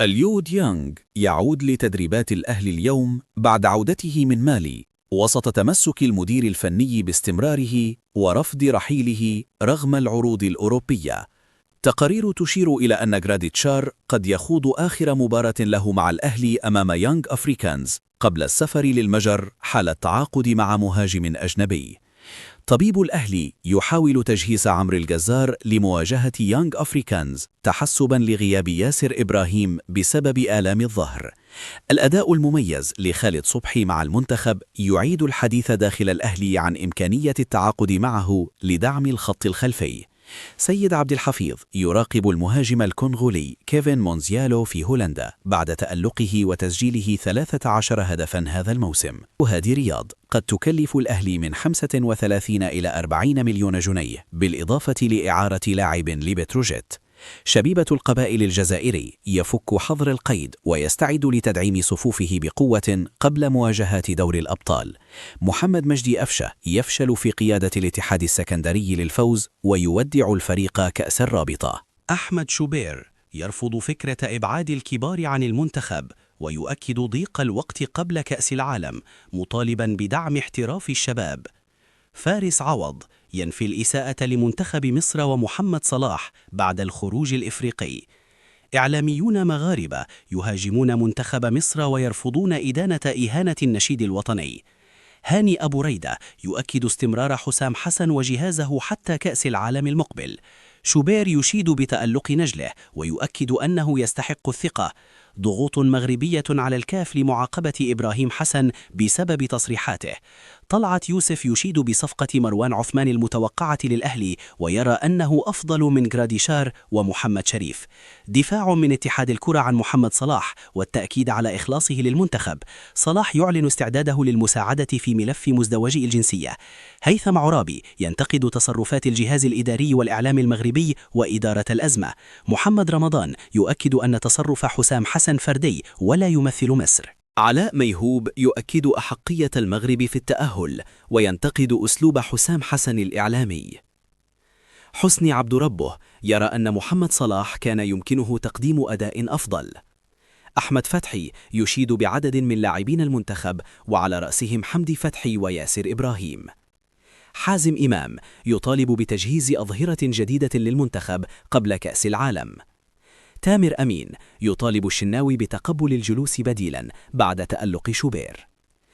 اليو ديانغ يعود لتدريبات الأهلي اليوم بعد عودته من مالي وسط تمسك المدير الفني باستمراره ورفض رحيله رغم العروض الأوروبية. تقارير تشير إلى أن جراديتشار قد يخوض آخر مباراة له مع الأهلي أمام يانغ أفريكانز قبل السفر للمجر حال التعاقد مع مهاجم أجنبي. طبيب الأهلي يحاول تجهيز عمرو الجزار لمواجهة يانغ أفريكانز تحسباً لغياب ياسر إبراهيم بسبب آلام الظهر. الأداء المميز لخالد صبحي مع المنتخب يعيد الحديث داخل الأهلي عن إمكانية التعاقد معه لدعم الخط الخلفي. سيد عبد الحفيظ يراقب المهاجم الكونغولي كيفن مونزيالو في هولندا بعد تألقه وتسجيله 13 هدفاً هذا الموسم. وهذه رياض قد تكلف الأهلي من 35 إلى 40 مليون جنيه بالإضافة لإعارة لاعب لبتروجيت. شبيبة القبائل الجزائري يفك حظر القيد ويستعد لتدعيم صفوفه بقوة قبل مواجهة دور الأبطال. محمد مجدي أفشة يفشل في قيادة الاتحاد السكندري للفوز ويودع الفريق كأس الرابطة. أحمد شوبير يرفض فكرة إبعاد الكبار عن المنتخب ويؤكد ضيق الوقت قبل كأس العالم مطالبا بدعم احتراف الشباب. فارس عوض ينفي الإساءة لمنتخب مصر ومحمد صلاح بعد الخروج الإفريقي. إعلاميون مغاربة يهاجمون منتخب مصر ويرفضون إدانة إهانة النشيد الوطني. هاني أبو ريدة يؤكد استمرار حسام حسن وجهازه حتى كأس العالم المقبل. شوبير يشيد بتألق نجله ويؤكد أنه يستحق الثقة. ضغوط مغربية على الكاف لمعاقبة إبراهيم حسن بسبب تصريحاته. طلعت يوسف يشيد بصفقة مروان عثمان المتوقعة للأهلي ويرى أنه أفضل من جراديشار ومحمد شريف. دفاع من اتحاد الكرة عن محمد صلاح والتأكيد على إخلاصه للمنتخب. صلاح يعلن استعداده للمساعدة في ملف مزدوجي الجنسية. هيثم عرابي ينتقد تصرفات الجهاز الإداري والإعلام المغربي وإدارة الأزمة. محمد رمضان يؤكد أن تصرف حسام حسن فردي ولا يمثل مصر. علاء ميهوب يؤكد أحقية المغرب في التأهل وينتقد أسلوب حسام حسن الإعلامي. حسني عبد ربه يرى أن محمد صلاح كان يمكنه تقديم أداء أفضل. أحمد فتحي يشيد بعدد من لاعبين المنتخب وعلى رأسهم حمدي فتحي وياسر إبراهيم. حازم إمام يطالب بتجهيز أظهرة جديدة للمنتخب قبل كأس العالم. تامر أمين يطالب الشناوي بتقبل الجلوس بديلا بعد تألق شوبير.